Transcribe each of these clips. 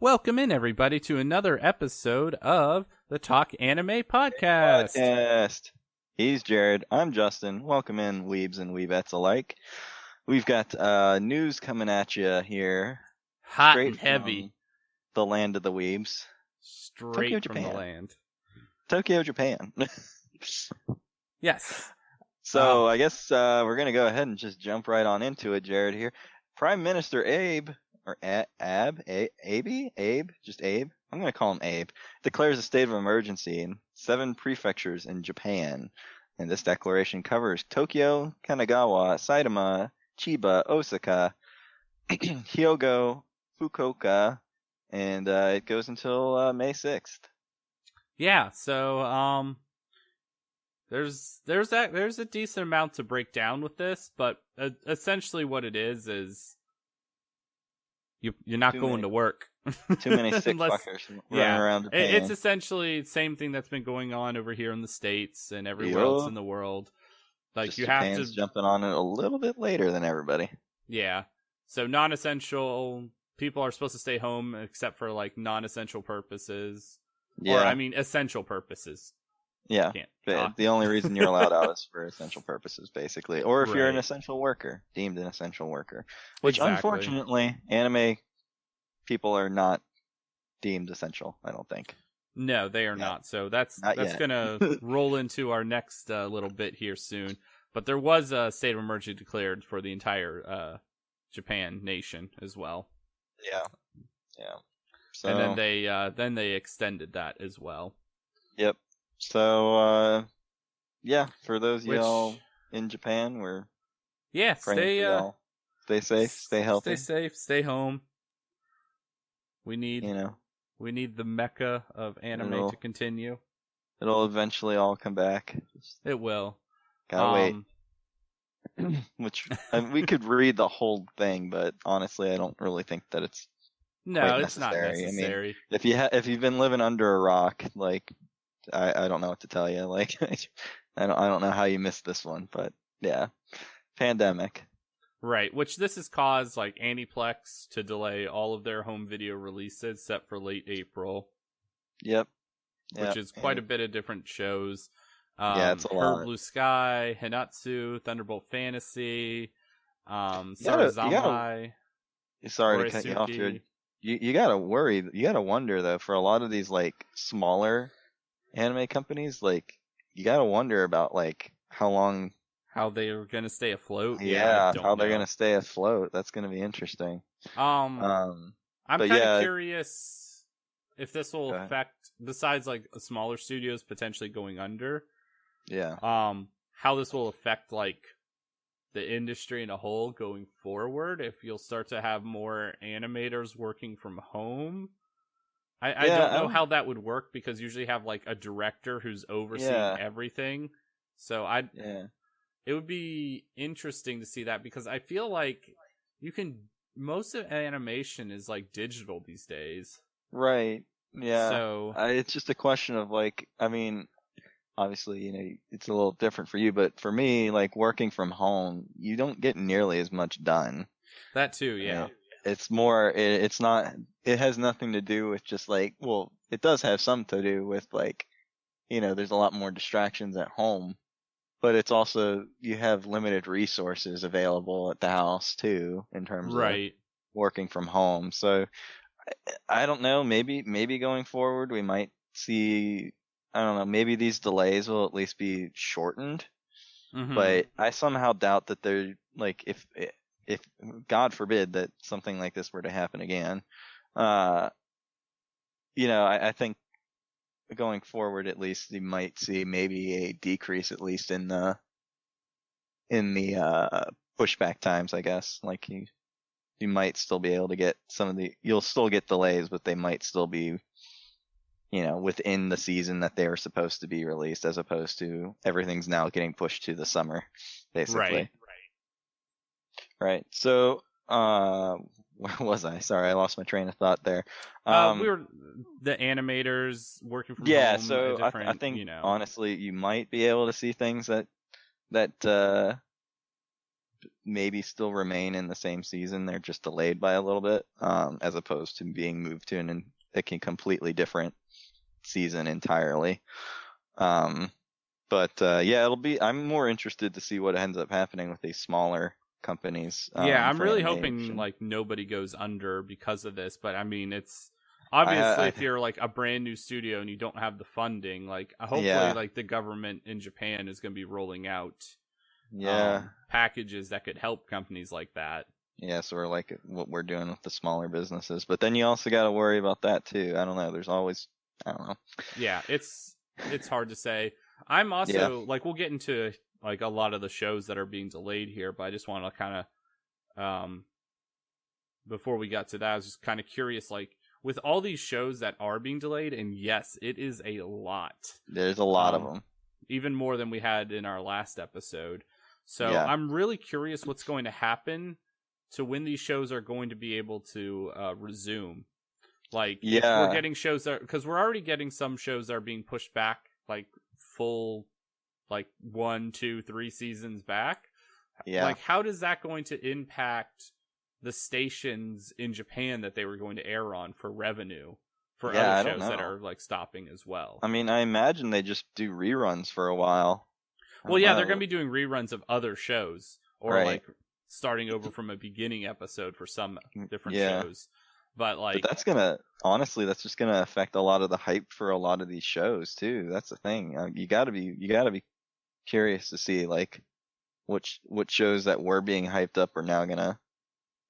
Welcome in, everybody, to another episode of the Talk Anime Podcast. He's Jared. I'm Justin. Welcome in, weebs and weebettes alike. We've got news coming at you here. Hot straight and heavy. From the land of the weebs. Straight Tokyo, from Japan. the land. Tokyo, Japan. Yes. So I guess we're going to go ahead and just jump right on into it, Jared, here. Prime Minister Abe, or Abe? Just Abe? I'm going to call him Abe. Declares a state of emergency in 7 prefectures in Japan. And this declaration covers Tokyo, Kanagawa, Saitama, Chiba, Osaka, Hyogo, Fukuoka, and it goes until May 6th. Yeah, so there's a decent amount to break down with this, but essentially what it is you're not going to work. Too many sick fuckers running around Japan. It's essentially the same thing that's been going on over here in the States and everywhere else in the world. Like, just Japan's jumping on it a little bit later than everybody. Yeah. So non-essential people are supposed to stay home except for like non-essential purposes. Yeah. Or I mean essential purposes. Yeah. The only reason you're allowed out is for essential purposes, basically. Or if you're an essential worker, deemed an essential worker. Which, unfortunately, anime people are not deemed essential, I don't think. No, they are not. So that's going to roll into our next little bit here soon. But there was a state of emergency declared for the entire Japan nation as well. Yeah. So, and then they extended that as well. Yep. So, for those of y'all in Japan, we're stay safe, stay healthy. Stay safe, stay home. We need the mecca of anime to continue. It'll eventually all come back. It will. Gotta wait. Which we could read the whole thing, but honestly, I don't really think that it's not necessary. I mean, if you've been living under a rock, like I don't know what to tell you. Like I don't know how you missed this one, but yeah, pandemic. Right, which this has caused like Aniplex to delay all of their home video releases set for late April. Yep. Which is quite a bit of different shows. It's a lot. Blue Sky, Hinatsu, Thunderbolt Fantasy, Sarazanmai. Sorry to cut you off, Jared. You gotta worry. You gotta wonder though, for a lot of these like smaller anime companies, like you gotta wonder about like how they are gonna stay afloat. How they're gonna stay afloat. That's gonna be interesting. I'm kind of curious if this will affect, besides like smaller studios potentially going under. Yeah. How this will affect like the industry in a whole going forward. If you'll start to have more animators working from home. I don't know how that would work, because usually you have like a director who's overseeing everything. So it would be interesting to see that, because I feel like most of animation is like digital these days. Right. Yeah. So it's just a question of like, I mean, obviously, it's a little different for you, but for me, like working from home, you don't get nearly as much done. That too, yeah. It's more, it has nothing to do with just like, well, it does have some to do with like, there's a lot more distractions at home, but it's also, you have limited resources available at the house too, in terms of working from home. So I don't know, maybe going forward, we might see, I don't know, maybe these delays will at least be shortened, but I somehow doubt that they're like, if God forbid that something like this were to happen again, I think going forward, at least you might see maybe a decrease, at least in the pushback times, I guess. Like you might still be able to get you'll still get delays, but they might still be, within the season that they were supposed to be released, as opposed to everything's now getting pushed to the summer, basically. Right. So, where was I? Sorry, I lost my train of thought there. We were the animators working from home. So I think honestly, you might be able to see things that maybe still remain in the same season. They're just delayed by a little bit, as opposed to being moved to a completely different season entirely. But yeah, I'm more interested to see what ends up happening with these smaller companies. Yeah, I'm For really hoping animation. like nobody goes under because of this, but I mean, it's obviously if you're like a brand new studio and you don't have the funding, like hopefully Yeah, like the government in Japan is going to be rolling out yeah, packages that could help companies like that. yeah. Sort of like what we're doing with the smaller businesses. But then you also got to worry about that too. I don't know. There's always, I don't know. Yeah, it's hard to say. I'm Yeah, also like we'll get into like a lot of the shows that are being delayed here, but I just want to kind of before we got to that, I was just kind of curious, like with all these shows that are being delayed, and yes, it is a lot. there's a lot of them. Even more than we had in our last episode. So Yeah, I'm really curious what's going to happen to when these shows are going to be able to resume. Like if we're yeah, getting shows that, because we're already getting some shows that are being pushed back, like full, like 1, 2, 3 seasons back. yeah, Like how does that going to impact the stations in Japan that they were going to air on for revenue for other yeah. I don't shows that know. are like stopping as well? I mean, I imagine they just do reruns for a while. I Well, don't yeah, they're going know. to be doing reruns of other shows or Right. like starting over from a beginning episode for some different Yeah. shows. But But like, that's honestly, that's just gonna affect a lot of the hype for a lot of these shows too. That's the thing. You gotta be curious to see like what shows that were being hyped up are now gonna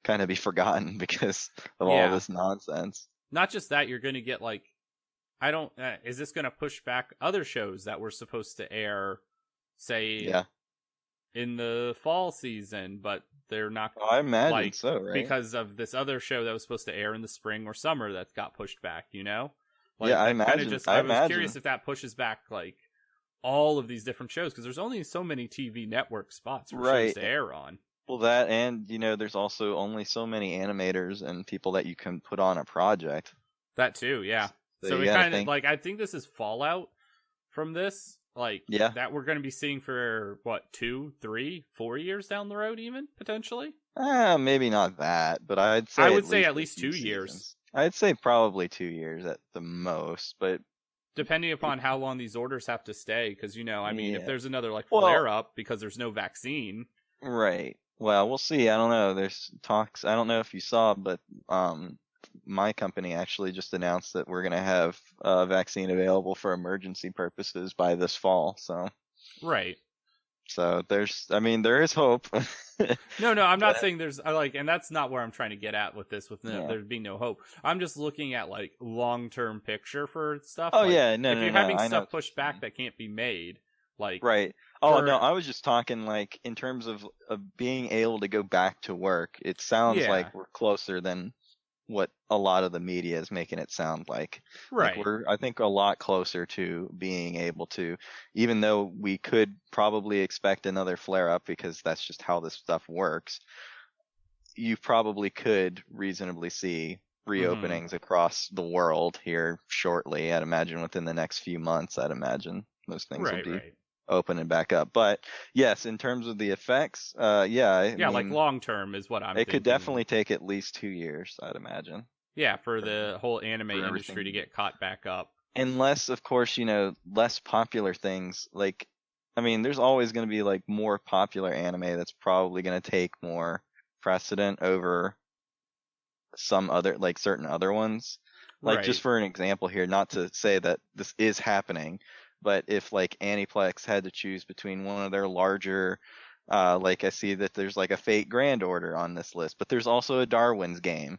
kind of be forgotten because of all yeah, this nonsense. not just that, you're going to get like, I don't, is this going to push back other shows that were supposed to air, say, Yeah. in the fall season, but they're not Oh, I imagine like so, right? because of this other show that was supposed to air in the spring or summer that got pushed back, you know? Yeah, Like that kind of just I I was curious imagine. if that pushes back like all of these different shows because there's only so many TV network spots for shows Right. to air on. Well, that and there's also only so many animators and people that you can put on a project. That too, yeah. So So you it got to kind of think, like I think this is fallout from this, like yeah. that we're going to be seeing for what 2, 3, 4 years down the road, even potentially. Maybe not that, but I'd I say would at say least at a least few 2 years, seasons. I'd say probably 2 years at the most, but depending upon how long these orders have to stay. Because I mean, if yeah. there's another like Well, flare up because there's no vaccine, right. Well, we'll see. I don't know. There's talks. I don't know if you saw, but my company actually just announced that we're gonna have a vaccine available for emergency purposes by this fall. right? I mean, there is hope. No, no, I'm not But saying there's I like, and that's not where I'm trying to get at with this. With yeah. there being no hope, I'm just looking at like long term picture for stuff. Oh Like yeah, no, if no, you're no. having I know stuff what pushed you're back saying. that can't be made, like Right. Oh no, for I was just talking like in terms of being able to go back to work. It sounds yeah, like we're closer than what a lot of the media is making it sound like. Like right, I think a lot closer to being able to, even though we could probably expect another flare up because that's just how this stuff works. You probably could reasonably see mm-hmm. reopenings across the world here shortly. I'd imagine within the next few months. I'd imagine most things will Right, be right, opening back up. But yes, in terms of the effects, yeah, I yeah, like mean, long term is what I'm it could thinking. definitely take at least 2 years, I'd imagine, Yeah, for for the whole anime for industry to everything. get caught back up. Unless, of course, less popular things like, I mean, there's always going to be like more popular anime that's probably going to take more precedent over some other like certain other ones. Like just Right. for an example here, not to say that this is happening, but if like Aniplex had to choose between one of their larger like I see that there's like a Fate Grand Order on this list, but there's also a Darwin's game.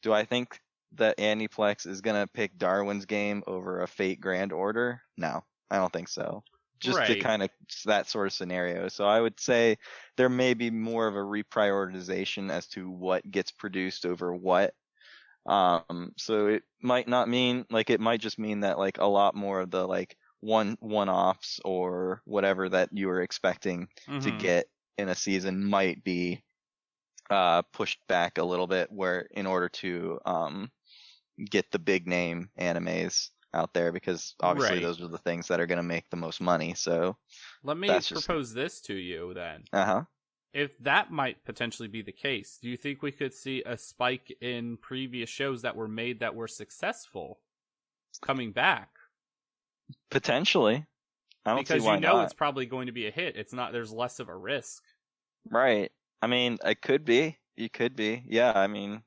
Do I think that Aniplex is gonna pick Darwin's game over a Fate Grand Order? No, I don't think so. Just to Right. kind of that sort of scenario. So I would say there may be more of a reprioritization as to what gets produced over what. So it might not mean like it might just mean that like a lot more of the like one-offs or whatever that you were expecting to Mm-hmm. get in a season might be pushed back a little bit where in order to get the big name animes out there because obviously Right. those are the things that are going to make the most money. So Let me that's just propose this to you then. uh-huh. if that might potentially be the case, do you think we could see a spike in previous shows that were made that were successful coming back? Potentially. I don't see Because why not. it's probably going to be a hit. It's not. There's less of a risk. Right. I mean, it could be. It could be. Yeah. I mean,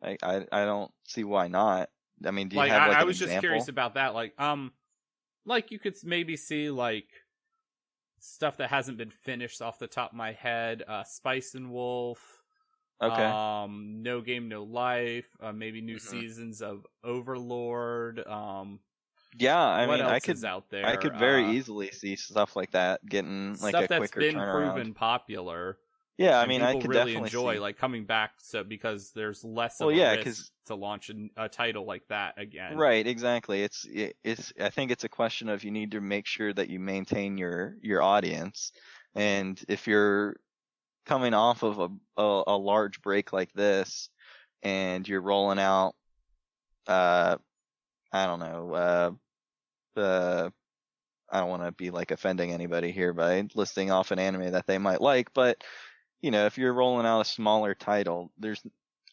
I don't see why not. I mean, do you have like I an was example? just curious about that. Like you could maybe see like stuff that hasn't been finished off the top of my head. Spice and Wolf. Okay. No Game No Life. Maybe new seasons of Overlord. Yeah, I what mean, else is out there? I could very easily see stuff like that getting like stuff a that's quicker been turnaround. proven popular. Yeah, I and mean, people I could really definitely enjoy see. like coming back, so because there's less of a risk to launch a title like that again. Right, exactly. It's I think it's a question of you need to make sure that you maintain your audience, and if you're coming off of a large break like this, and you're rolling out, I don't know, I don't want to be like offending anybody here by listing off an anime that they might like, but you know, if you're rolling out a smaller title, there's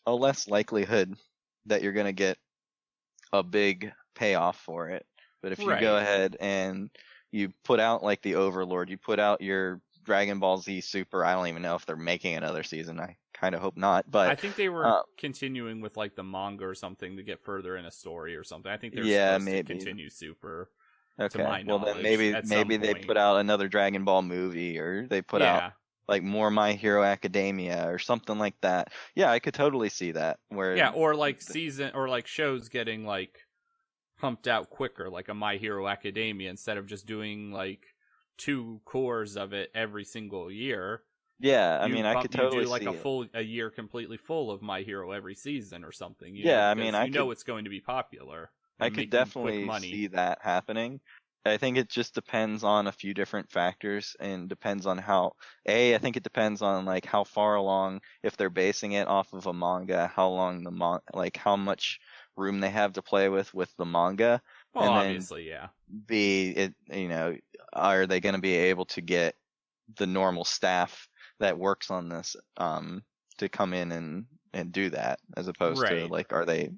a less likelihood that you're going to get a big payoff for it. But if you go ahead and you put out like the Overlord, you put out your Dragon Ball Z Super, I don't even know if they're making another season. I kind of hope not, but I think they were continuing with like the manga or something to get further in a story or something. I think they're supposed to continue Super. Okay. To my knowledge, then maybe they put out another Dragon Ball movie, or they put out like more My Hero Academia or something like that. Yeah, I could totally see that. Where or like shows getting like pumped out quicker, like a My Hero Academia, instead of just doing like 2 cores of it every single year. Yeah, I mean, I could totally do like see a year completely full of My Hero every season or something. I mean, it's going to be popular. I could definitely see that happening. I think it just depends on a few different factors, and depends on I think it depends on like how far along, if they're basing it off of a manga, how long like how much room they have to play with the manga. Well, and obviously, then B, are they going to be able to get the normal staff that works on this to come in and do that, as opposed to like are they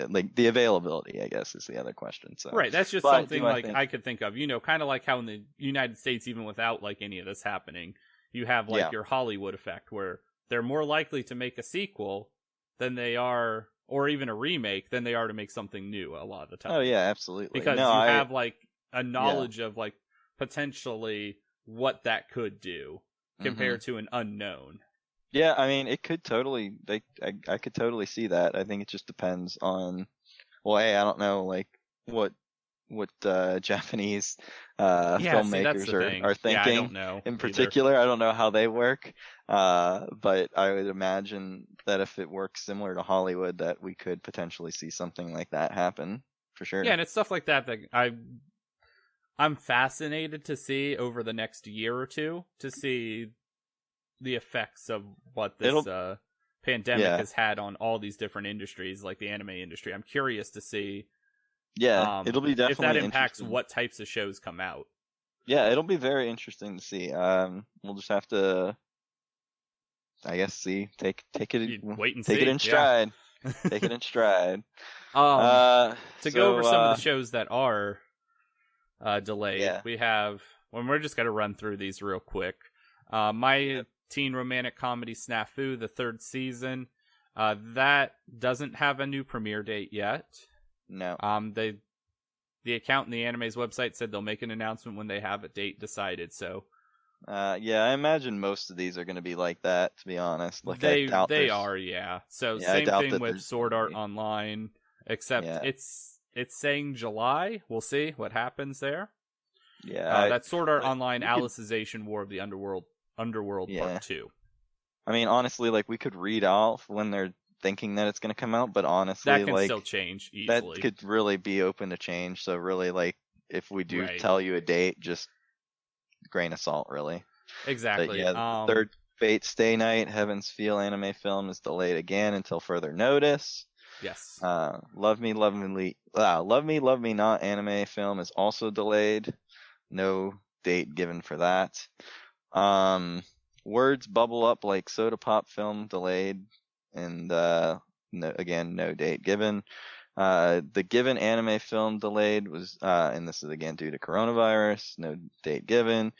like the availability, I guess, is the other question. So that's just something like I could think of, kind of like how in the United States, even without like any of this happening, you have like your Hollywood effect, where they're more likely to make a sequel than they are, or even a remake, than they are to make something new a lot of the time. Oh yeah, absolutely. Because have like a knowledge of like potentially what that could do compared to an unknown. Yeah, I mean, it could totally. I could totally see that. I think it just depends on. Well, I don't know, like what Japanese filmmakers are thinking. I don't know in particular. I don't know how they work. But I would imagine that if it works similar to Hollywood, that we could potentially see something like that happen for sure. Yeah, and it's stuff like that I'm fascinated to see over the next year or two, to see the effects of what this pandemic has had on all these different industries, like the anime industry. I'm curious to see it'll be definitely if that impacts what types of shows come out. Yeah, it'll be very interesting to see. We'll just have to, I guess, take it wait and take see. It in stride. Take it in stride. To go over some of the shows that are delayed, we have. Well, we're just gonna run through these real quick. My teen romantic comedy Snafu, the 3rd season, that doesn't have a new premiere date yet. No. The account in the anime's website said they'll make an announcement when they have a date decided. So, yeah, I imagine most of these are going to be like that, to be honest. Like they are, yeah. So same thing with Sword Art Online, except it's saying July. We'll see what happens there. Yeah, that's Sword Art Online Alicization War of the Underworld Part 2. I mean, honestly, like we could read off when they're thinking that it's going to come out, but honestly, that can still change easily. That could really be open to change. So really, like if we do tell you a date, just grain of salt, really. Exactly. But, the 3rd Fate Stay Night Heaven's Feel anime film is delayed again until further notice. Yes. Love Me Not anime film is also delayed. No date given for that. Words bubble up like soda pop film delayed, and no date given. The Given anime film delayed was, and this is again due to coronavirus. No date given.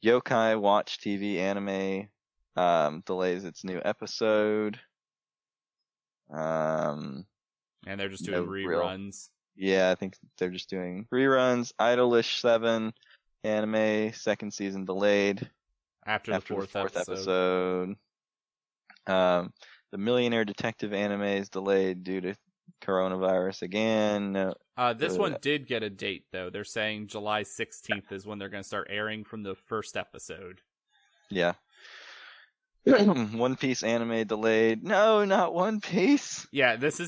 Yokai Watch TV anime delays its new episode. And they're just doing reruns. Yeah, I think they're just doing reruns. Idolish 7 anime second season delayed after the fourth episode. The Millionaire Detective anime is delayed due to coronavirus again. This one did get a date, though. They're saying July 16th is when they're going to start airing from the first episode. Yeah. One Piece anime delayed. No, not One Piece. Yeah, this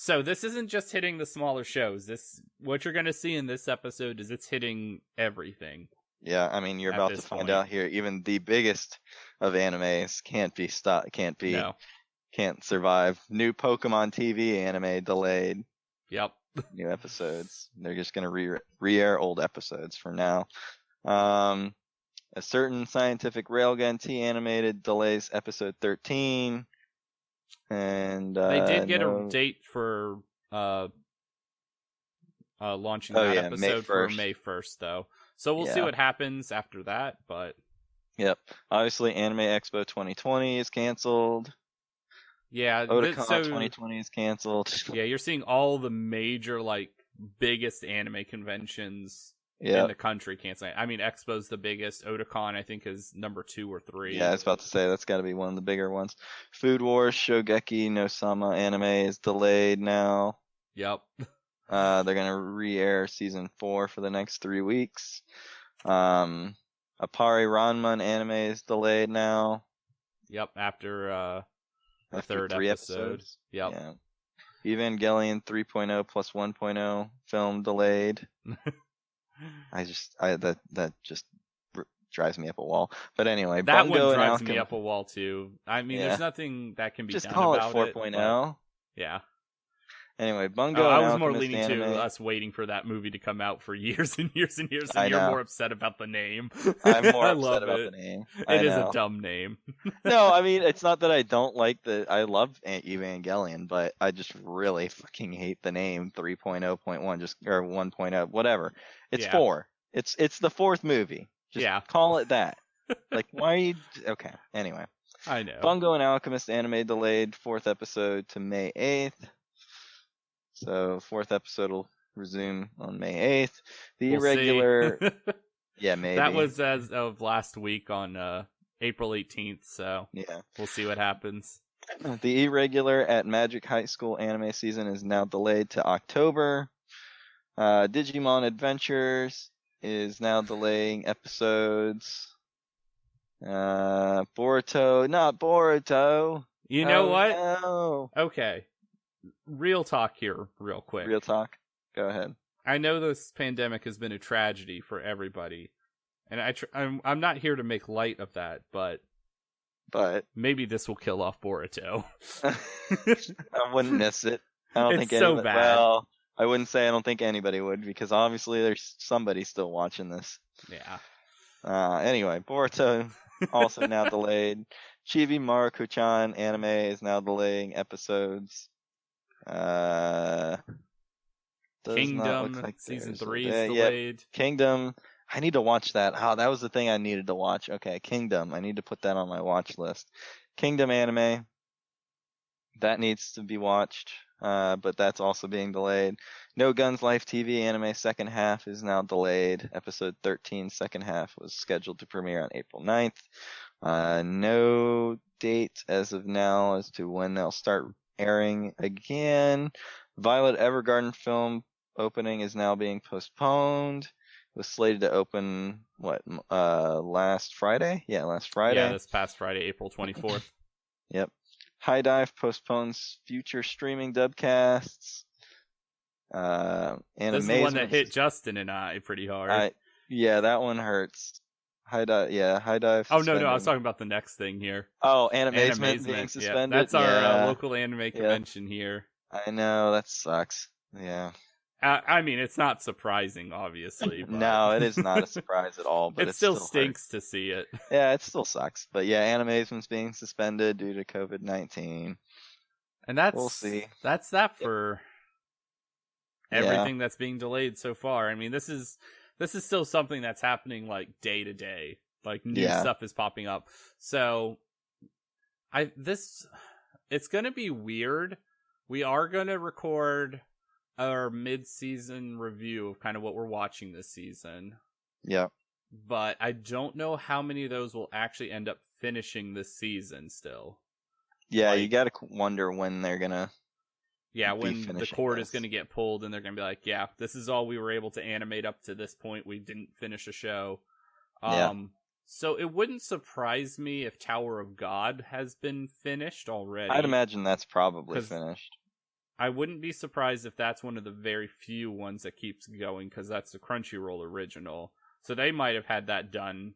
isn't just hitting the smaller shows. What you're going to see in this episode is it's hitting everything. Yeah, I mean, you're about to find out here. Even the biggest of animes can't survive. New Pokemon TV anime delayed. Yep. New episodes. They're just gonna re-air old episodes for now. A certain scientific railgun T animated delays episode 13. And they did get a date for launching that episode for May 1st, though. So we'll see what happens after that, but... Yep. Obviously, Anime Expo 2020 is canceled. Yeah. Otakon 2020 is canceled. Yeah, you're seeing all the major, biggest anime conventions in the country canceling. I mean, Expo's the biggest. Otakon, I think, is number 2 or 3. Yeah, I was about to say, that's got to be one of the bigger ones. Food Wars Shogeki no Sama anime is delayed now. Yep. They're going to re-air season 4 for the next 3 weeks. Appare Ranman anime is delayed now. Yep, after the third 3 episode. Episodes. Yep. Yeah. Evangelion 3.0 plus 1.0 film delayed. That just drives me up a wall. But anyway, that Bungo one drives me up a wall too. I mean, there's nothing that can be just done call about it 4.0. Yeah. Anyway, Bungo. I was more leaning to us waiting for that movie to come out for years and years and years, and you're more upset about the name. I'm more upset about the name. It is a dumb name. No, I mean, it's not that I don't like I love Evangelion, but I just really fucking hate the name 3.0.1 or 1.0, whatever. It's 4. It's the 4th movie. Just call it that. Why are you... Okay, anyway. I know. Bungo and Alchemist anime delayed 4th episode to May 8th. So 4th episode will resume on May 8th. The irregular... Yeah, maybe. That was as of last week on April 18th, so we'll see what happens. The irregular at Magic High School anime season is now delayed to October. Digimon Adventures is now delaying episodes. Boruto, not Boruto. You know what? No. Okay. Real talk here, real quick. Real talk? Go ahead. I know this pandemic has been a tragedy for everybody, and I'm not here to make light of that, but maybe this will kill off Boruto. I wouldn't miss it. I don't think so bad. Well, I wouldn't say I don't think anybody would, because obviously there's somebody still watching this. Yeah. Anyway, Boruto also now delayed. Chibi Maruko-chan anime is now delaying episodes. Kingdom season 3 is delayed. Kingdom, I need to watch that. That was the thing I needed to watch. Okay, Kingdom, I need to put that on my watch list. Kingdom anime, that needs to be watched, but that's also being delayed. No Guns Life TV anime second half is now delayed. Episode 13 second half was scheduled to premiere on April 9th. No date as of now as to when they'll start airing again. Violet Evergarden film opening is now being postponed. It was slated to open last Friday? Yeah, last Friday. Yeah, this past Friday, April 24th. Yep. Hidive postpones future streaming dubcasts. This is the one that hit Justin and I pretty hard. Yeah, that one hurts. Hidive. Oh, no, I was talking about the next thing here. Oh, Animazement being suspended. Yeah, that's our local anime convention here. I know, that sucks. Yeah. I mean, it's not surprising, obviously, but No, it is not a surprise at all, but it it still still hurts. stinks to see it. Yeah, it still sucks. But yeah, animation's being suspended due to COVID-19. And We'll see. that's that for Yeah, everything that's being delayed so far. I mean, this is still something that's happening like day to day. Like new yeah, stuff is popping up. So it's going to be weird. We are going to record our mid-season review of kind of what we're watching this season. yeah. But I don't know how many of those will actually end up finishing this season still. Yeah, Like, you gotta wonder when they're gonna. Yeah, be when the finishing cord this. is going to get pulled and they're going to be like, yeah, this is all we were able to animate up to this point. We didn't finish a show. Yeah. So it wouldn't surprise me if Tower of God has been finished already. I'd imagine that's probably finished. I wouldn't be surprised if that's one of the very few ones that keeps going, because that's the Crunchyroll original. So they might have had that done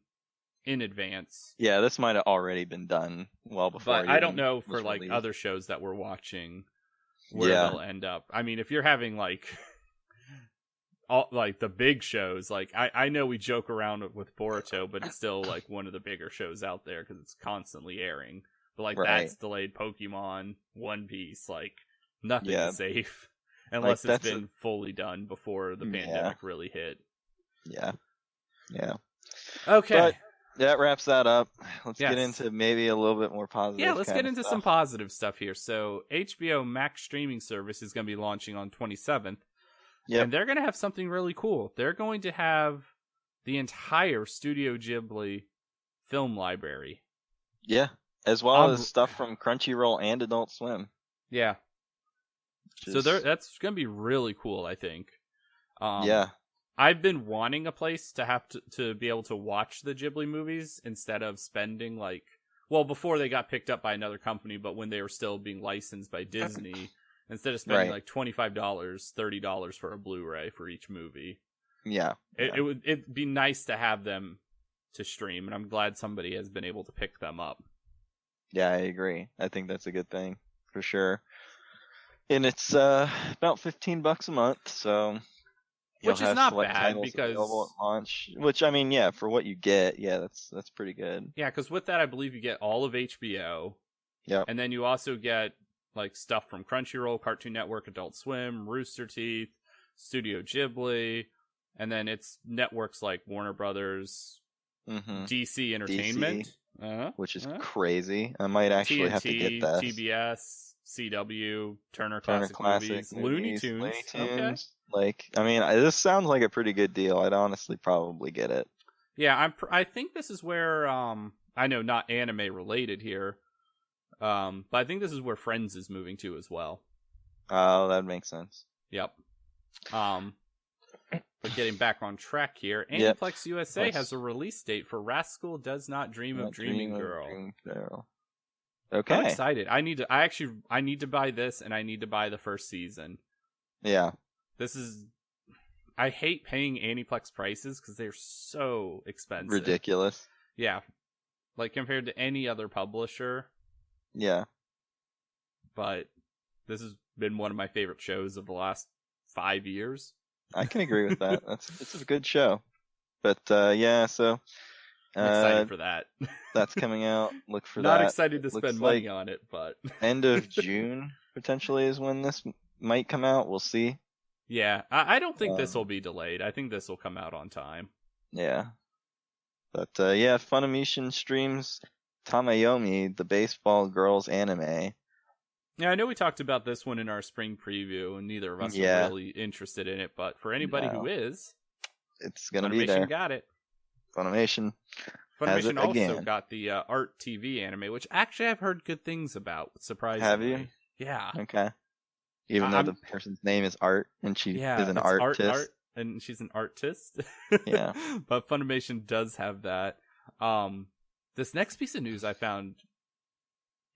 in advance. Yeah, this might have already been done well before. But I don't know for like other shows that we're watching where they'll end up. I mean, if you're having like all like the big shows, like I know we joke around with Boruto, but it's still like one of the bigger shows out there because it's constantly airing. But like that's delayed. Pokemon, One Piece, like nothing is safe unless it's been fully done before the pandemic really hit. Yeah. Okay. But that wraps that up. Let's get into maybe a little bit more positive. Yeah, let's get into some positive stuff here. So HBO Max streaming service is going to be launching on 27th. Yeah. And they're going to have something really cool. They're going to have the entire Studio Ghibli film library. Yeah. As well as stuff from Crunchyroll and Adult Swim. Yeah. So that's going to be really cool, I think. Yeah. I've been wanting a place to have to be able to watch the Ghibli movies instead of spending like, well, before they got picked up by another company, but when they were still being licensed by Disney, instead of spending like $25, $30 for a Blu-ray for each movie. Yeah. It'd be nice to have them to stream, and I'm glad somebody has been able to pick them up. Yeah, I agree. I think that's a good thing for sure. And it's about $15 a month, so which is not bad because at launch. Which I mean, yeah, for what you get, yeah, that's pretty good. Yeah, because with that, I believe you get all of HBO. Yeah, and then you also get like stuff from Crunchyroll, Cartoon Network, Adult Swim, Rooster Teeth, Studio Ghibli, and then it's networks like Warner Brothers, DC Entertainment, which is crazy. I might actually have to get that. TBS. CW, Turner Classic Movies, Looney Tunes. Okay. Like, I mean, this sounds like a pretty good deal. I'd honestly probably get it. Yeah, I think this is where I know not anime related here, but I think this is where Friends is moving to as well. Oh, that makes sense. Yep. But getting back on track here, Aniplex USA has a release date for Rascal Does Not Dream of Dreaming Girl. Okay. I'm excited. I need to buy this, and I need to buy the first season. Yeah. I hate paying Aniplex prices because they're so expensive. Ridiculous. Yeah. Like compared to any other publisher. Yeah. But this has been one of my favorite shows of the last 5 years. I can agree with that. It's a good show. But yeah, so I'm excited for that. That's coming out. Look for that. Not excited to spend money on it, but end of June potentially is when this might come out. We'll see. Yeah, I don't think this will be delayed. I think this will come out on time. Yeah. But yeah, Funimation streams Tamayomi, the baseball girls anime. Yeah, I know we talked about this one in our spring preview, and neither of us are really interested in it. But for anybody who is, it's gonna be there. Funimation got it. Funimation also got the Art TV anime, which actually I've heard good things about. Surprisingly, have you? Yeah. Okay. Even though the person's name is Art and she is an artist. Art, and she's an artist. Yeah. But Funimation does have that. This next piece of news I found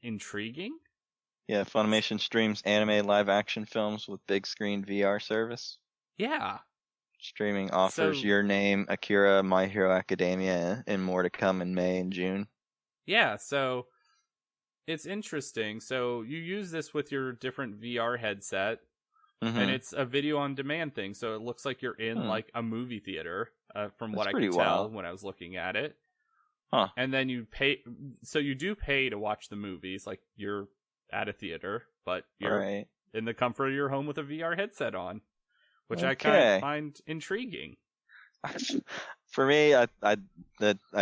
intriguing. Yeah, Funimation streams anime live action films with big screen VR service. Yeah. Streaming offers Your Name, Akira, My Hero Academia, and more to come in May and June. Yeah, so it's interesting. So you use this with your different VR headset, and it's a video on demand thing, so it looks like you're in like a movie theater, from what I could tell when I was looking at it. Huh. And then you pay, so you do pay to watch the movies, like you're at a theater, but you're in the comfort of your home with a VR headset on, which I kind of find intriguing. For me, I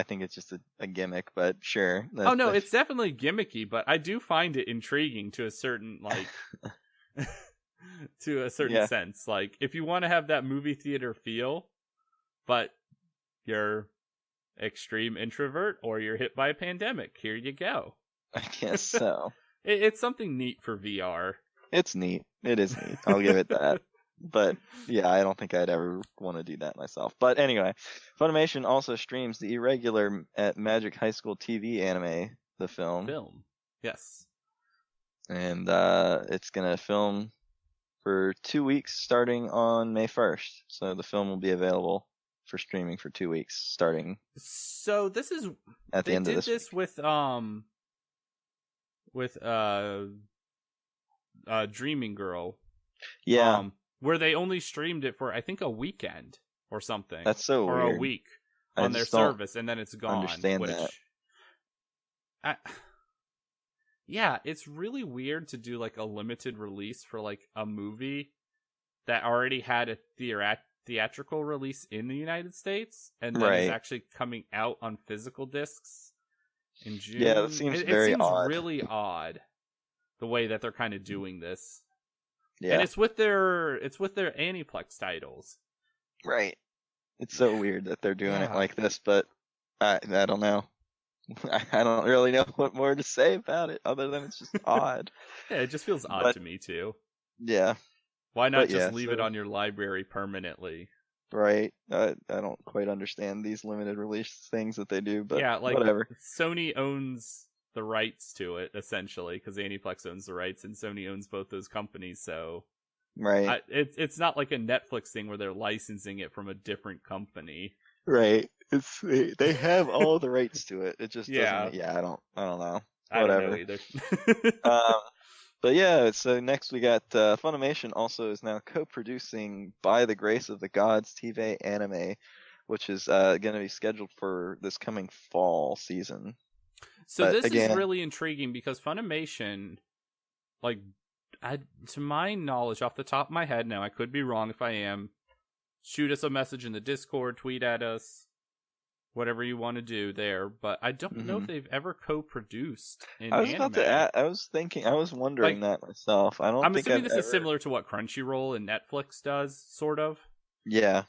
think it's just a gimmick, but sure. Oh no, it's definitely gimmicky, but I do find it intriguing to a certain to a certain sense. Like if you want to have that movie theater feel, but you're extreme introvert or you're hit by a pandemic, here you go. I guess so. It's something neat for VR. It's neat. It is neat. I'll give it that. But yeah, I don't think I'd ever want to do that myself. But anyway, Funimation also streams the irregular at Magic High School TV anime, the film. Yes. And it's going to film for 2 weeks starting on May 1st. So the film will be available for streaming for 2 weeks starting. So this is at the end of this week. They did this with Dreaming Girl. Yeah. Where they only streamed it for I think a weekend or something. That's so weird. Or a week on their service, and then it's gone. Understand that. Yeah, it's really weird to do like a limited release for like a movie that already had a theatrical release in the United States, and then is actually coming out on physical discs in June. Yeah, that seems very odd. Really odd the way that they're kind of doing this. Yeah. And it's with their Aniplex titles. Right. It's so weird that they're doing it like this, but I don't know. I don't really know what more to say about it other than it's just odd. Yeah, it just feels odd to me too. Yeah. Why not just leave it on your library permanently? Right. I don't quite understand these limited release things that they do, but yeah, like whatever. Sony owns the rights to it, essentially, because Aniplex owns the rights, and Sony owns both those companies, so... Right. It's not like a Netflix thing where they're licensing it from a different company. Right. They have all the rights to it. It just doesn't... Yeah, I don't know. Whatever. I don't know either. But yeah, so next we got Funimation also is now co-producing By the Grace of the Gods TV anime, which is going to be scheduled for this coming fall season. So this is really intriguing because Funimation, like, to my knowledge, off the top of my head now, I could be wrong if I am, shoot us a message in the Discord, tweet at us, whatever you want to do there, but I don't know if they've ever co-produced in anime. I was wondering that myself. I'm assuming this is similar to what Crunchyroll and Netflix does, sort of. Yeah.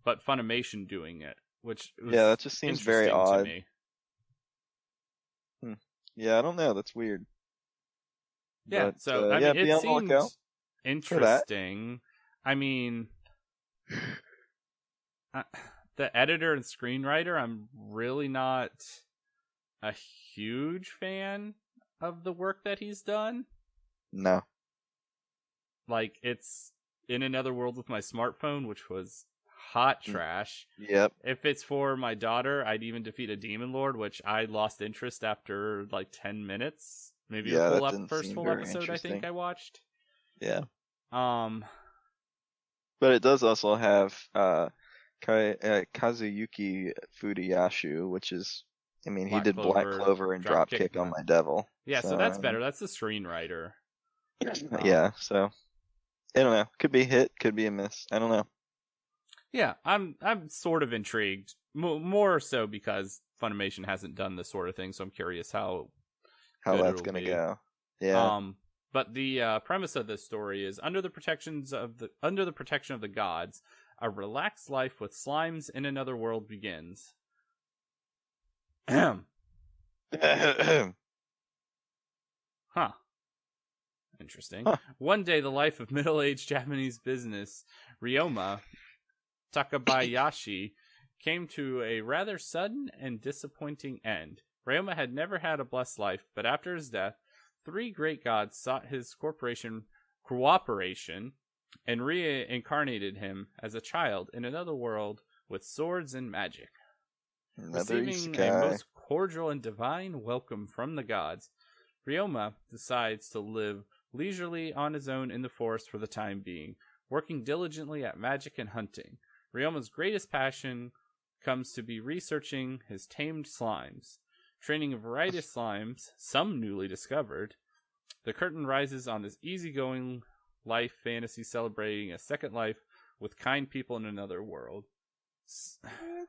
But Funimation doing it, which that just seems very odd to me. Yeah, I don't know. That's weird. Yeah, but, so I mean, it seems interesting. I mean, the editor and screenwriter, I'm really not a huge fan of the work that he's done. No. Like, it's In Another World with My Smartphone, which was hot trash. Yep. If it's for my daughter, I'd even defeat a demon lord, which I lost interest after like 10 minutes. Maybe the first full episode I think I watched. Yeah. But it does also have Kazuyuki Fudayashu, which is, I mean, he did Black Clover and Dropkick on My Devil. Yeah, so that's better. That's the screenwriter. Yeah, so I don't know. Could be a hit, could be a miss. I don't know. Yeah, I'm sort of intrigued. More so because Funimation hasn't done this sort of thing, so I'm curious how that's gonna go. Yeah. But the premise of this story is under the protection of the gods, a relaxed life with slimes in another world begins. Huh. Interesting. Huh. One day, the life of middle-aged Japanese business Ryoma Takabayashi came to a rather sudden and disappointing end. Ryoma had never had a blessed life, but after his death, 3 great gods sought his cooperation and reincarnated him as a child in another world with swords and magic. Receiving a most cordial and divine welcome from the gods, Ryoma decides to live leisurely on his own in the forest for the time being, working diligently at magic and hunting. Ryoma's greatest passion comes to be researching his tamed slimes, training a variety of slimes, some newly discovered. The curtain rises on this easygoing life fantasy celebrating a second life with kind people in another world.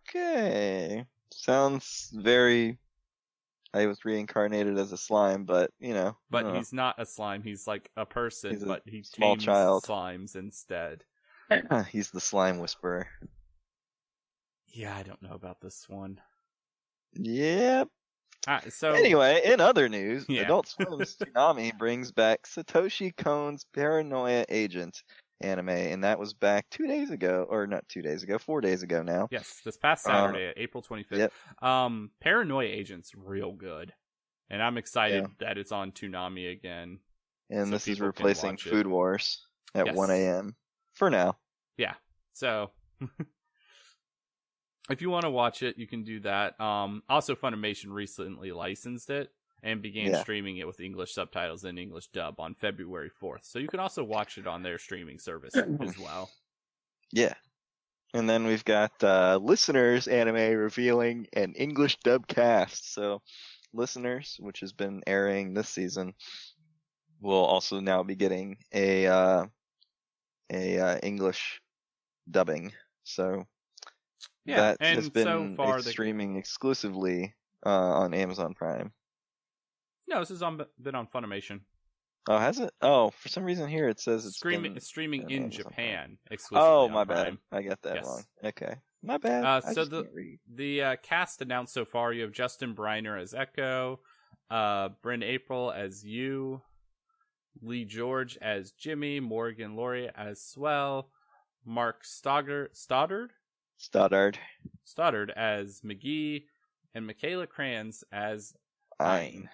Okay. Sounds very... I was reincarnated as a slime, but, But he's not a slime. He's like a person, but he small tames child. slimes instead. He's the slime whisperer. Yeah, I don't know about this one. Yep. So anyway, in other news, Adult Swim's Toonami brings back Satoshi Kon's Paranoia Agent anime, and that was back 2 days ago, or not 2 days ago, 4 days ago now. Yes, this past Saturday, April 25th. Yep. Paranoia Agent's real good, and I'm excited that it's on Toonami again. And so this is replacing Food Wars at 1 a.m. for now. Yeah, so if you want to watch it, you can do that. Also, Funimation recently licensed it and began streaming it with English subtitles and English dub on February 4th. So you can also watch it on their streaming service as well. Yeah. And then we've got Listeners anime revealing an English dub cast. So Listeners, which has been airing this season, will also now be getting a English dubbing. So that has been streaming exclusively on Amazon Prime. No, this has been on Funimation. Oh, has it? Oh, for some reason here it says it's streaming in Japan exclusively. Oh, my bad. I got that wrong. Okay, my bad. So the cast announced so far, you have Justin Briner as Echo, Bryn April as Yu, Lee George as Jimmy, Morgan Laurie as Swell, Mark Stoddard as McGee, and Michaela Kranz as Ein.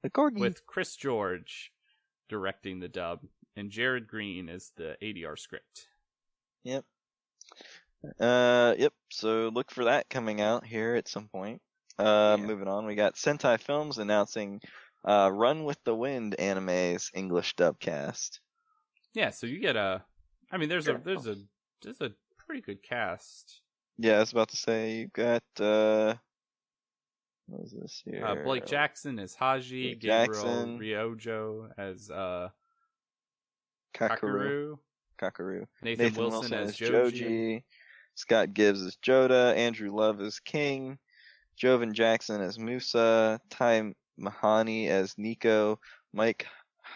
The corgi. With Chris George directing the dub, and Jared Green is the ADR script. Yep. Yep. So look for that coming out here at some point. Moving on, we got Sentai Films announcing Run with the Wind anime's English dub cast. Yeah, so you get there's a pretty good cast. Yeah, I was about to say you got what is this here? Blake Jackson as Haji, Gabriel Ryojo as Kakeru. Nathan Wilson as Joji. Scott Gibbs as Joda. Andrew Love as King. Jovan Jackson as Musa. Ty Mahani as Nico. Mike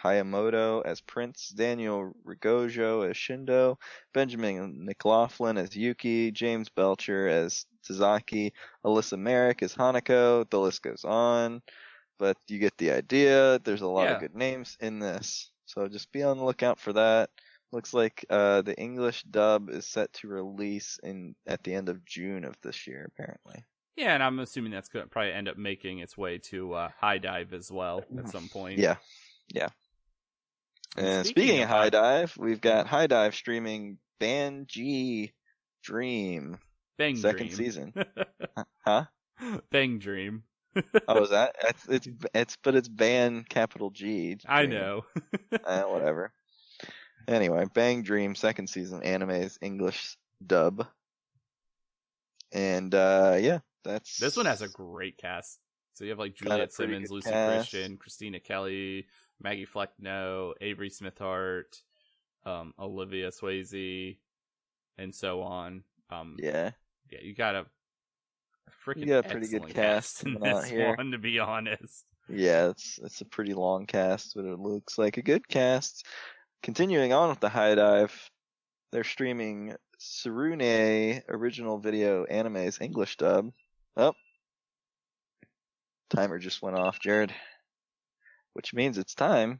Hayamoto as Prince. Daniel Rigojo as Shindo. Benjamin McLaughlin as Yuki. James Belcher as Tazaki. Alyssa Merrick as Hanako. The list goes on. But you get the idea. There's a lot of good names in this. So just be on the lookout for that. Looks like the English dub is set to release at the end of June of this year, apparently. Yeah, and I'm assuming that's going to probably end up making its way to Hidive as well at some point. Yeah. And speaking of Hidive, we've got Hidive streaming Banji Dream. Second season. Huh? Bang Dream. Oh, is that? It's Ban capital G. Dream. I know. Whatever. Anyway, Bang Dream second season anime's English dub. And that's... This one has a great cast. So you have like Juliet Simmons, Lucy Christian, Christina Kelly, Maggie Flecknoe, Avery Smithhart, Olivia Swayze, and so on. Yeah, you got a pretty good cast in this one, to be honest. Yeah, it's a pretty long cast, but it looks like a good cast. Continuing on with the Hidive, they're streaming Tsurune original video anime's English dub. Oh, timer just went off, Jared. Which means it's time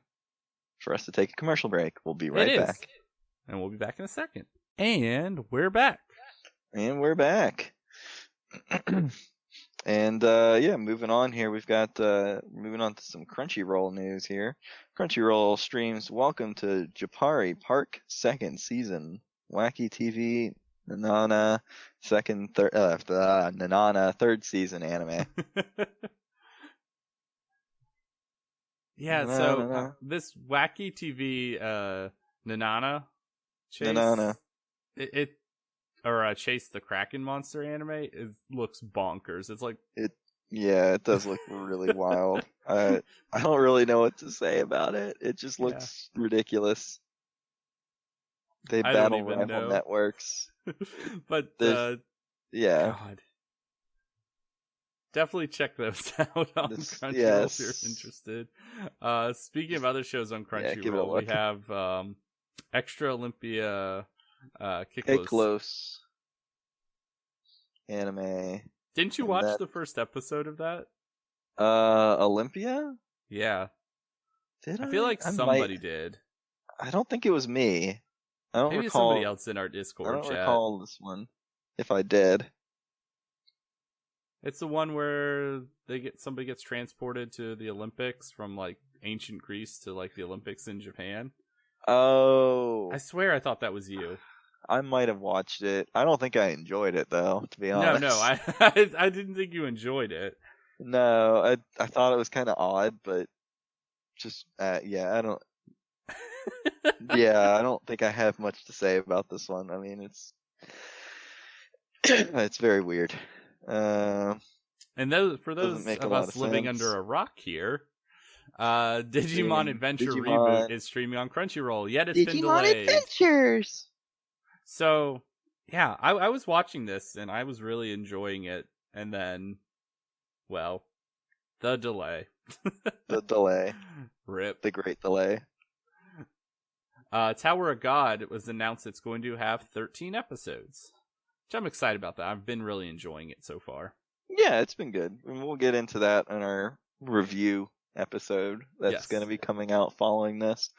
for us to take a commercial break. We'll be right back. And we'll be back in a second. And we're back. And moving on here, we've got moving on to some Crunchyroll news here. Crunchyroll streams Welcome to Japari Park second season. Wacky TV Nanana third season anime. Yeah, Na, na, so na. this wacky TV Nanana Na, na, na. chase Chase the Kraken monster anime, it looks bonkers. It's like It does look really wild. I don't really know what to say about it. It just looks ridiculous. They I don't battle even rival know. networks. But yeah. God. Definitely check those out on Crunchyroll if you're interested. Speaking of other shows on Crunchyroll, we have Extra Olympia Kiklos anime. Didn't you watch the first episode of that? Olympia? Yeah. Did I? I feel like somebody did. I don't think it was me. I don't Maybe recall. Somebody else in our Discord chat. I don't recall this one. If I did. It's the one where somebody gets transported to the Olympics from like ancient Greece to like the Olympics in Japan. Oh. I swear I thought that was you. I might have watched it. I don't think I enjoyed it though, to be honest. No, I didn't think you enjoyed it. No, I thought it was kind of odd, but just yeah, I don't. Yeah, I don't think I have much to say about this one. I mean, it's it's very weird. And for those of us living under a rock here, Digimon Adventure Reboot is streaming on Crunchyroll. Yet it's been delayed. Digimon Adventures. So yeah, I was watching this and I was really enjoying it, and then, well, the delay. The delay. Rip. The great delay. Tower of God was announced it's going to have 13 episodes. Which I'm excited about that. I've been really enjoying it so far. Yeah, it's been good. And we'll get into that in our review episode that's going to be coming out following this.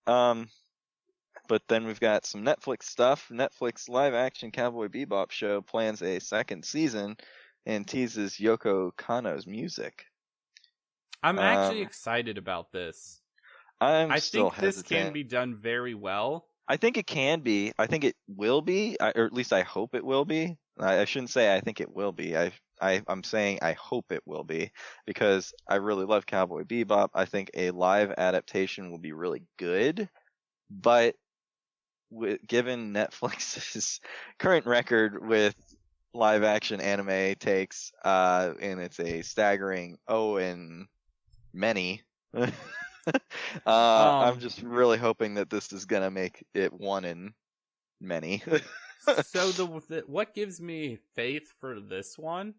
But then we've got some Netflix stuff. Netflix live-action Cowboy Bebop show plans a second season and teases Yoko Kanno's music. I'm actually excited about this. I think this can be done very well. I think it can be. I think it will be, or at least I hope it will be. I shouldn't say I think it will be. I'm saying I hope it will be, because I really love Cowboy Bebop. I think a live adaptation will be really good, but given Netflix's current record with live action anime takes, and it's a staggering and many. I'm just really hoping that this is gonna make it one in many. So what gives me faith for this one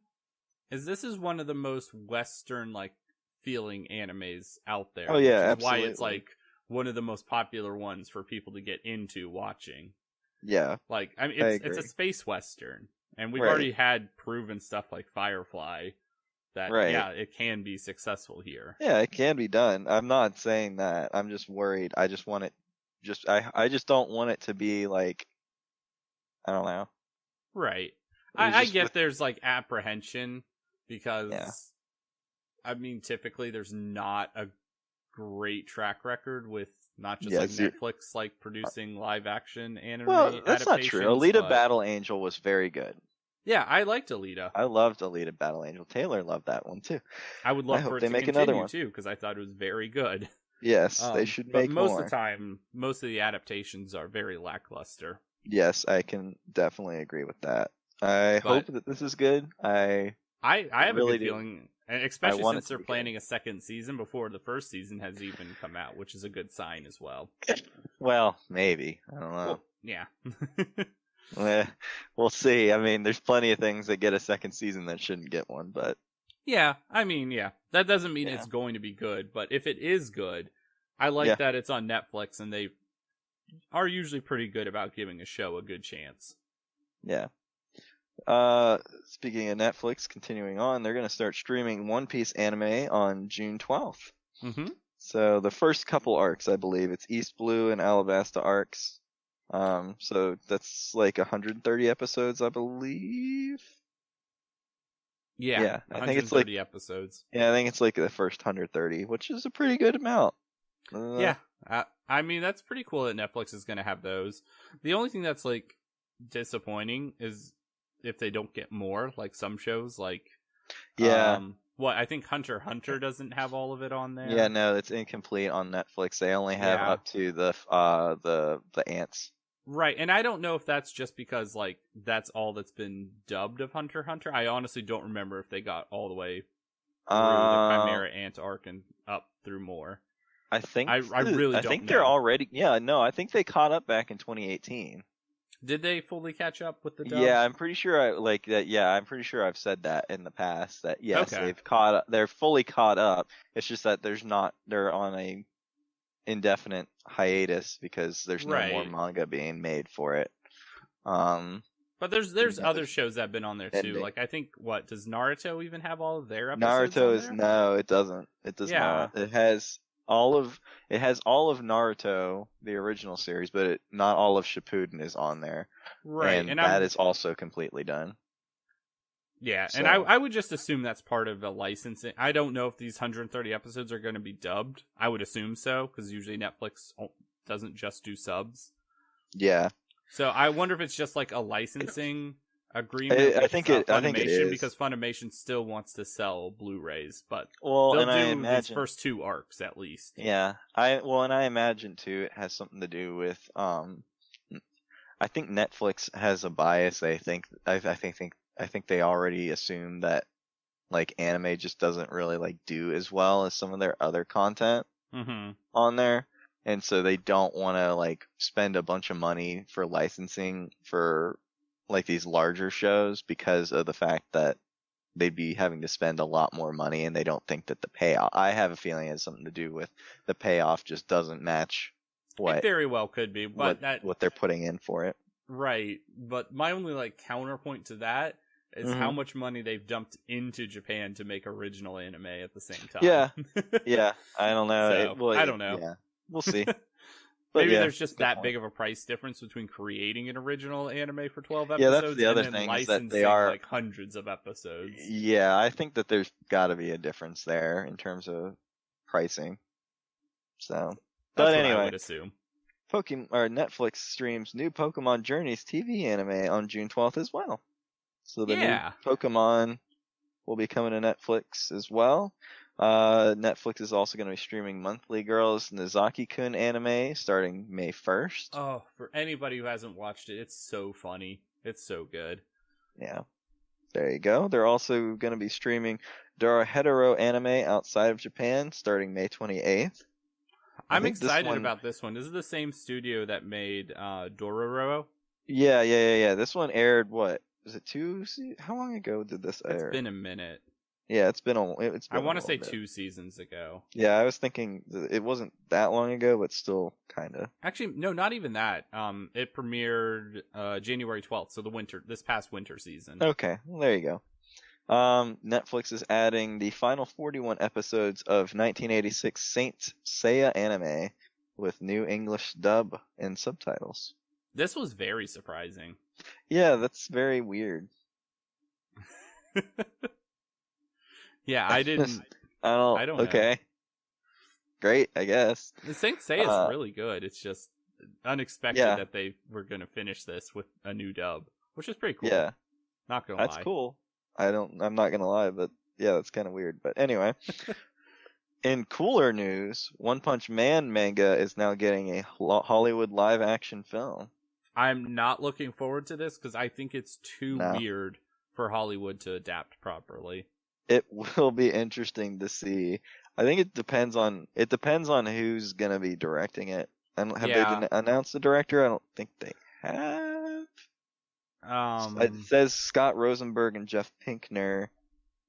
is this is one of the most Western like feeling animes out there. Oh yeah, which is absolutely. why it's like one of the most popular ones for people to get into watching. Yeah, like I mean, it's a space Western, and we've already had proven stuff like Firefly. That yeah, it can be successful here. Yeah, it can be done. I'm not saying that. I'm just worried. I just want it. I just don't want it to be like, I don't know. Right. I get there's like apprehension because I mean typically there's not a great track record with not just like Netflix like producing live action anime. Well, that's not true. Alita Battle Angel was very good. Yeah, I liked Alita. I loved Alita Battle Angel. Taylor loved that one too. I would love for it to make another one too, because I thought it was very good. Yes, they should make more. But most of the time, most of the adaptations are very lackluster. Yes, I can definitely agree with that. I hope that this is good. I have a good feeling, especially since they're planning a second season before the first season has even come out, which is a good sign as well. Well, maybe. I don't know. Well, yeah. We'll see. I mean, there's plenty of things that get a second season that shouldn't get one, but yeah, I mean, yeah, that doesn't mean it's going to be good, but if it is good, I like that it's on Netflix, and they are usually pretty good about giving a show a good chance. Yeah. Speaking of Netflix, continuing on, they're going to start streaming One Piece anime on June 12th. Mm-hmm. So the first couple arcs, I believe, it's East Blue and Alabasta arcs. So that's like 130 episodes, I believe. Yeah, I think it's like episodes. Yeah, I think it's like the first 130, which is a pretty good amount. Yeah, I mean that's pretty cool that Netflix is going to have those. The only thing that's like disappointing is if they don't get more, like some shows, like What, I think Hunter x Hunter doesn't have all of it on there. Yeah, no, it's incomplete on Netflix. They only have up to the ants. Right, and I don't know if that's just because like that's all that's been dubbed of Hunter x Hunter. I honestly don't remember if they got all the way through the Chimera Ant arc and up through more. I think I really don't know. I think they're already. Yeah, no, I think they caught up back in 2018. Did they fully catch up with the dub? Yeah, I'm pretty sure I'm pretty sure I've said that in the past. That yes, they've caught up. They're fully caught up. It's just that they're on a indefinite hiatus because there's no more manga being made for it. But there's other shows that have been on there too. Like I think does Naruto even have all of their episodes? No, it doesn't. It does not. It has all of Naruto, the original series, but not all of Shippuden is on there. Right, and that is also completely done. Yeah, so. And I would just assume that's part of a licensing. I don't know if these 130 episodes are going to be dubbed. I would assume so, because usually Netflix doesn't just do subs. Yeah. So I wonder if it's just like a licensing agreement with Funimation, because Funimation still wants to sell Blu-rays, but they'll do these first 2 arcs at least. Yeah, and I imagine too it has something to do with I think Netflix has a bias. I think they already assume that like anime just doesn't really like do as well as some of their other content on there. And so they don't want to like spend a bunch of money for licensing for like these larger shows because of the fact that they'd be having to spend a lot more money, and they don't think that the payoff, I have a feeling it has something to do with the payoff just doesn't match what it very well could be, but what they're putting in for it. Right. But my only like counterpoint to that is how much money they've dumped into Japan to make original anime at the same time. Yeah. Yeah. I don't know. So, I don't know. Yeah. We'll see. Maybe there's just that big of a price difference between creating an original anime for 12 episodes that's the other and then thing, licensing is that they are like hundreds of episodes. Yeah, I think that there's got to be a difference there in terms of pricing. So, but anyway, I would assume. Netflix streams new Pokemon Journeys TV anime on June 12th as well. So the new Pokemon will be coming to Netflix as well. Netflix is also going to be streaming Monthly Girls Nozaki-kun anime starting May 1st. Oh, for anybody who hasn't watched it, it's so funny. It's so good. Yeah. There you go. They're also going to be streaming Dorohedoro anime outside of Japan starting May 28th. I'm excited about this one. This is the same studio that made Dororo. Yeah. This one aired, what? Was it 2 seasons? How long ago did this air? It's been a minute. Yeah, it's been I want to say 2 seasons ago. Yeah, I was thinking it wasn't that long ago, but still kind of. Actually, no, not even that. It premiered January 12th, so this past winter season. Okay, well, there you go. Netflix is adding the final 41 episodes of 1986 Saint Seiya anime with new English dub and subtitles. This was very surprising. Yeah, that's very weird. Yeah, I didn't. I don't know. Okay. Great, I guess. The Saint Seiya is really good. It's just unexpected that they were going to finish this with a new dub, which is pretty cool. Yeah. Not going to lie. That's cool. I'm not going to lie, but yeah, that's kind of weird. But anyway, in cooler news, One Punch Man manga is now getting a Hollywood live action film. I'm not looking forward to this because I think it's too weird for Hollywood to adapt properly. It will be interesting to see. I think it depends on who's gonna be directing it. Have they announced the director? I don't think they have. It says Scott Rosenberg and Jeff Pinkner,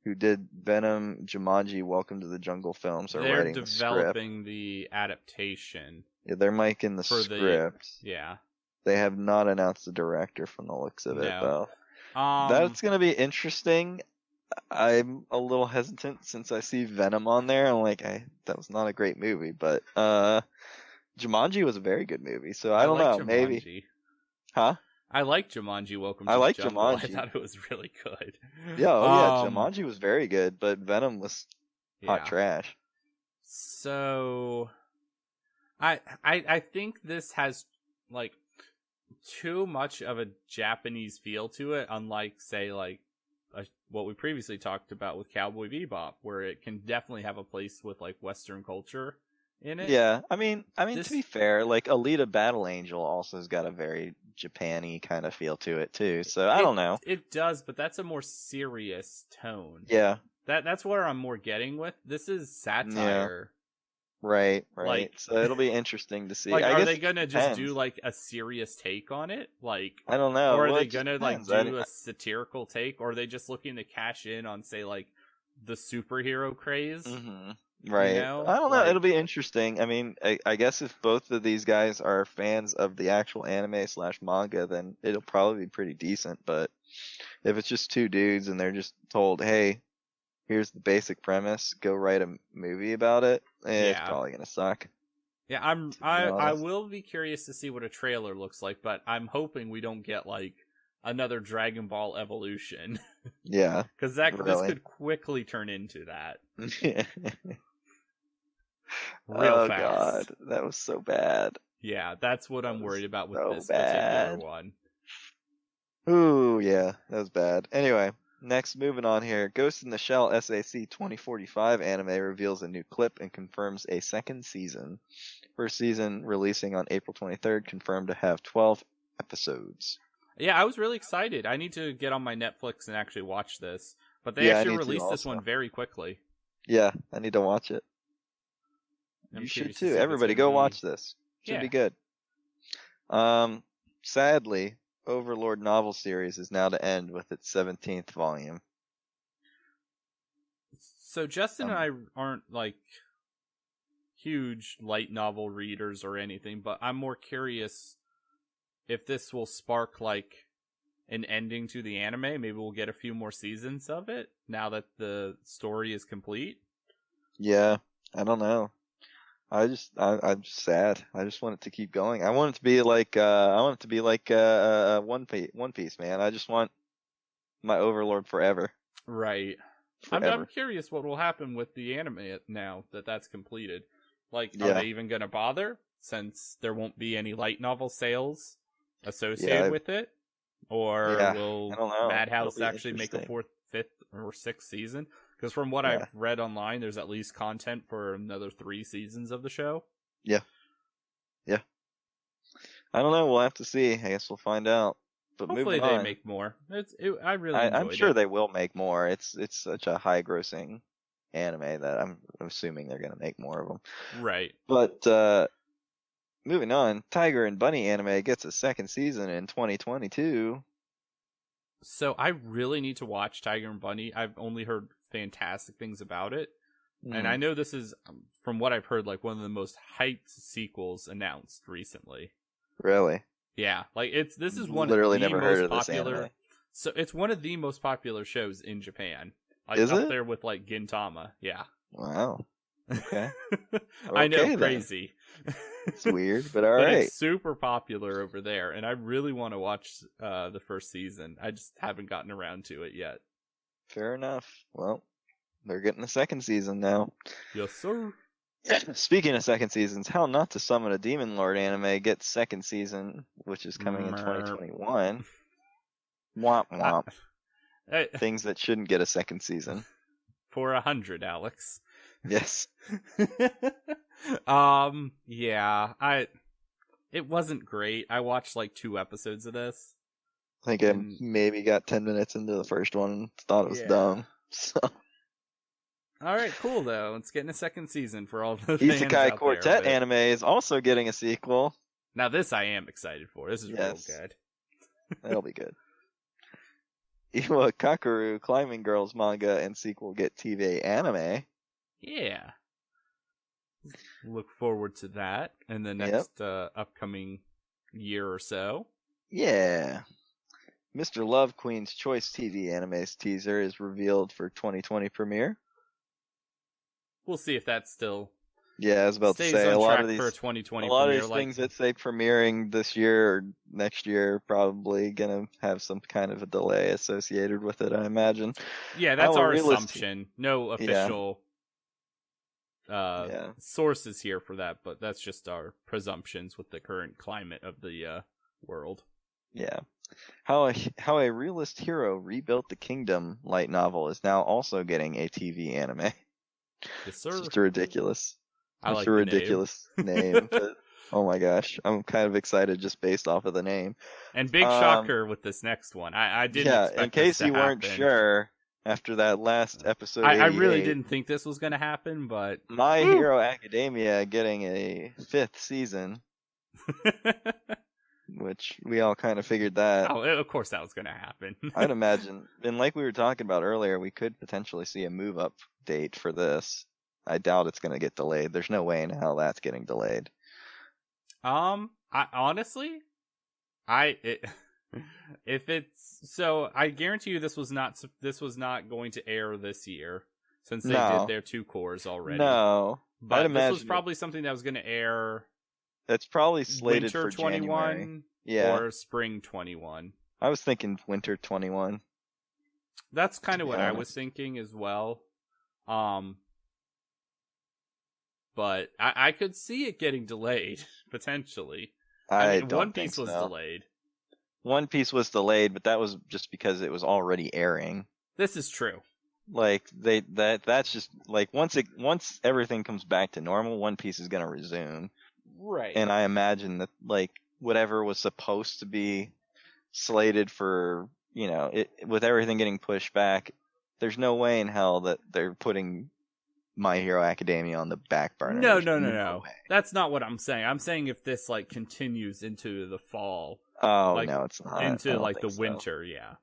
who did Venom, Jumanji, Welcome to the Jungle films, are writing the script. They're developing the adaptation. Yeah, they're making the script. Yeah. They have not announced the director from the looks of it, though. That's gonna be interesting. I'm a little hesitant since I see Venom on there. I'm like, that was not a great movie, but Jumanji was a very good movie. So I don't know, Jumanji. Maybe. Huh? I like Jumanji. Welcome to the Jungle. Jumanji. I thought it was really good. Yeah, Jumanji was very good, but Venom was hot trash. So, I think this has like too much of a Japanese feel to it, unlike say like what we previously talked about with Cowboy Bebop, where it can definitely have a place with like Western culture in it. Yeah, I mean, to be fair, like Alita Battle Angel also has got a very Japan-y kind of feel to it too. So I don't know. It does, but that's a more serious tone. Yeah. That's where I'm more getting with. This is satire. Yeah. Right. Like, so it'll be interesting to see. Like, I are guess they gonna just do depends. like a serious take on it? Like, I don't know. or are Well, they it just gonna like depends. do a satirical take, or are they just looking to cash in on, say, like the superhero craze? Right. You know? I don't know. Like, It'll be interesting. I mean, I guess if both of these guys are fans of the actual anime / manga, then it'll probably be pretty decent. But if it's just two dudes and they're just told, hey, here's the basic premise, go write a movie about it, it's probably gonna suck. Yeah, I will be curious to see what a trailer looks like, but I'm hoping we don't get like another Dragon Ball Evolution. Yeah. Because this could quickly turn into that. Real fast. God, that was so bad. Yeah, that's what I'm worried about with this particular one. Ooh, yeah, that was bad. Anyway, next, moving on here. Ghost in the Shell SAC 2045 anime reveals a new clip and confirms a second season. First season releasing on April 23rd, confirmed to have 12 episodes. Yeah, I was really excited. I need to get on my Netflix and actually watch this. But they actually released this one very quickly. Yeah, I need to watch it. You should too. Everybody go watch this. Should be good. Sadly, Overlord novel series is now to end with its 17th volume. So Justin and I aren't like huge light novel readers or anything, but I'm more curious if this will spark like an ending to the anime. Maybe we'll get a few more seasons of it now that the story is complete. Yeah, I don't know. I'm just sad. I just want it to keep going. I want it to be like One Piece, man. I just want my Overlord forever. Right. I'm curious what will happen with the anime now that that's completed. Like, are they even gonna bother since there won't be any light novel sales associated with it? Or will Madhouse actually make a 4th, 5th, or 6th season? Because from what I've read online, there's at least content for another 3 seasons of the show. Yeah. I don't know. We'll have to see. I guess we'll find out. But hopefully they make more. I really enjoyed it. I'm sure they will make more. It's such a high-grossing anime that I'm assuming they're going to make more of them. Right. But moving on, Tiger and Bunny anime gets a second season in 2022. So I really need to watch Tiger and Bunny. I've only heard fantastic things about it. And I know this is, from what I've heard, like one of the most hyped sequels announced recently. Really? Yeah, like this is one literally of the never most heard of popular. This anime. So it's one of the most popular shows in Japan. Like is up it? there with like Gintama. Yeah. Wow. Okay. I know, then. crazy. It's weird, but all right. It's super popular over there, and I really want to watch the first season. I just haven't gotten around to it yet. Fair enough. Well, they're getting a second season now. Yes, sir. Speaking of second seasons, How Not to Summon a Demon Lord anime gets second season, which is coming in 2021. Womp womp. Things that shouldn't get a second season. For 100, Alex. Yes. Yeah, it wasn't great. I watched like 2 episodes of this. I think I maybe got 10 minutes into the first one and thought it was dumb. So. All right, cool though. It's getting a second season for all the Isekai Quartet anime is also getting a sequel. Now this I am excited for. This is real good. That'll be good. Iwa Kakaru Climbing Girls manga and sequel get TV anime. Yeah. Look forward to that in the next upcoming year or so. Yeah. Mr. Love Queen's Choice TV anime's teaser is revealed for 2020 premiere. We'll see if that's still. Yeah, I was about to say a lot of these for 2020 a lot premiere, of these things that say premiering this year or next year are probably gonna have some kind of a delay associated with it, I imagine. Yeah, that's our assumption. No official sources here for that, but that's just our presumptions with the current climate of the world. Yeah. How a realist hero rebuilt the kingdom light novel is now also getting a TV anime. Yes, It's sir. just ridiculous. I It's a like the name. ridiculous name. But, oh my gosh, I'm kind of excited just based off of the name. And big shocker with this next one. I didn't Yeah, in expect this case to you weren't happen. sure, after that last episode I 88, really didn't think this was going to happen, but My Hero Academia getting a 5th season, which we all kind of figured that. Oh, of course that was going to happen. I'd imagine, and like we were talking about earlier, we could potentially see a move up date for this. I doubt it's going to get delayed. There's no way in hell that's getting delayed. I honestly, if it's so, I guarantee you this was not going to air this year since they did their 2 cores already. No, but this was probably something that was going to air. It's probably slated winter for 21, January. Yeah, or spring 21. I was thinking winter 21. That's kind of what I was thinking as well. But I could see it getting delayed potentially. I mean, One Piece was delayed. One Piece was delayed, but that was just because it was already airing. This is true. Like that's just like once everything comes back to normal, One Piece is gonna resume. Right. And I imagine that like whatever was supposed to be slated for, with everything getting pushed back, there's no way in hell that they're putting My Hero Academia on the back burner. No. That's not what I'm saying. I'm saying if this like continues into the fall. Oh, no, it's not. Into like the winter, yeah.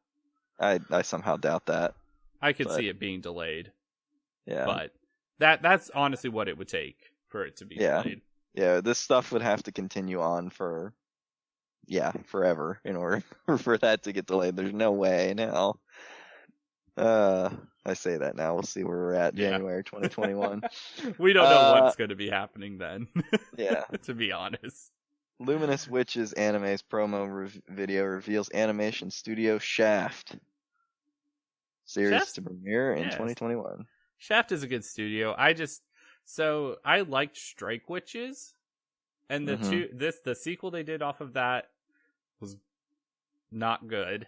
I somehow doubt that. I could see it being delayed. Yeah. But that's honestly what it would take for it to be delayed. Yeah, this stuff would have to continue on for forever in order for that to get delayed. There's no way in hell. I say that now. We'll see where we're at January 2021. We don't know what's going to be happening then. Yeah. To be honest. Luminous Witches Anime's promo video reveals animation studio Shaft series to premiere in 2021. Shaft is a good studio. I liked Strike Witches, and the sequel they did off of that was not good.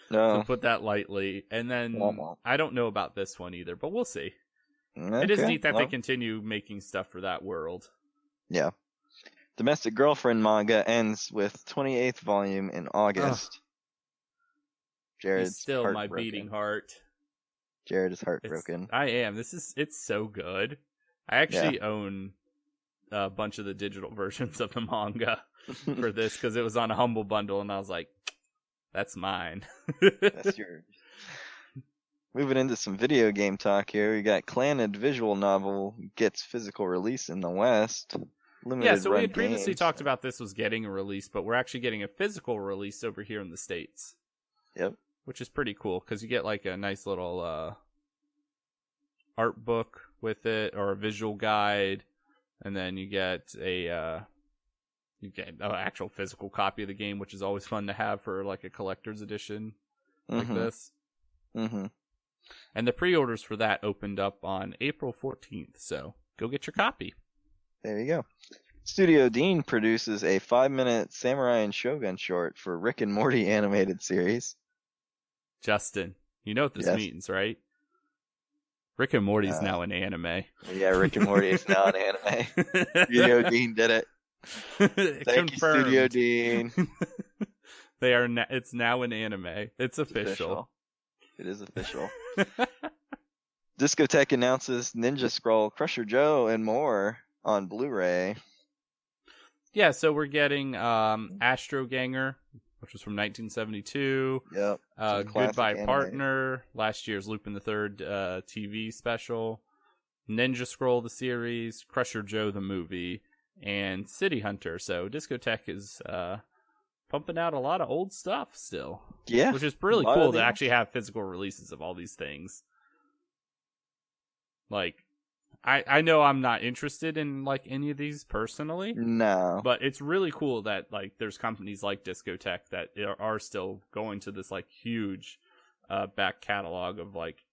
No. To put that lightly. And then I don't know about this one either, but we'll see. Okay. It is neat that they continue making stuff for that world. Yeah. Domestic Girlfriend manga ends with 28th volume in August. Jared's still my beating heart. Jared is heartbroken. I am. It's so good. I actually own a bunch of the digital versions of the manga for this because it was on a Humble Bundle, and I was like, that's mine. That's yours. Moving into some video game talk here, we got Clannad visual novel gets physical release in the West. So we had previously talked about this was getting a release, but we're actually getting a physical release over here in the States. Yep. Which is pretty cool, because you get like a nice little art book with it, or a visual guide, and then you get an actual physical copy of the game, which is always fun to have for like a collector's edition like this. Mm-hmm. And the pre-orders for that opened up on April 14th, so go get your copy. There you go. Studio Dean produces a 5-minute Samurai and Shogun short for Rick and Morty animated series. Justin, you know what this means, right? Rick and Morty is now an anime. Yeah, Rick and Morty is now an anime. Studio Dean did it. Thank you, Studio Dean. It's now an anime. It's official. It is official. Discotech announces Ninja Scroll, Crusher Joe, and more on Blu-ray. Yeah, so we're getting Astro Ganger, which was from 1972. Yep. Goodbye anime. Partner, last year's Lupin the Third TV special. Ninja Scroll the series, Crusher Joe the movie, and City Hunter. So Discotech is pumping out a lot of old stuff still. Yeah. Which is really cool to actually have physical releases of all these things. Like, I know I'm not interested in like any of these personally. No. But it's really cool that like there's companies like Discotech that are still going to this like huge back catalog of like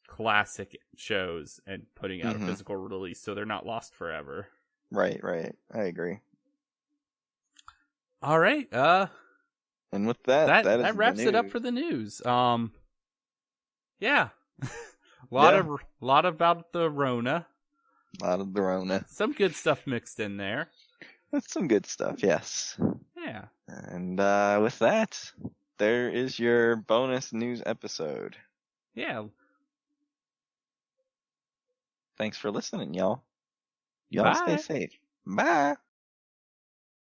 classic shows and putting out a physical release, so they're not lost forever. Right. I agree. All right. And with that is that wraps the it up news. for the news. Yeah. lot about the Rona. A lot of the Rona. Some good stuff mixed in there. That's some good stuff, yes. Yeah. And with that, there is your bonus news episode. Yeah. Thanks for listening, y'all. Y'all stay safe. Bye.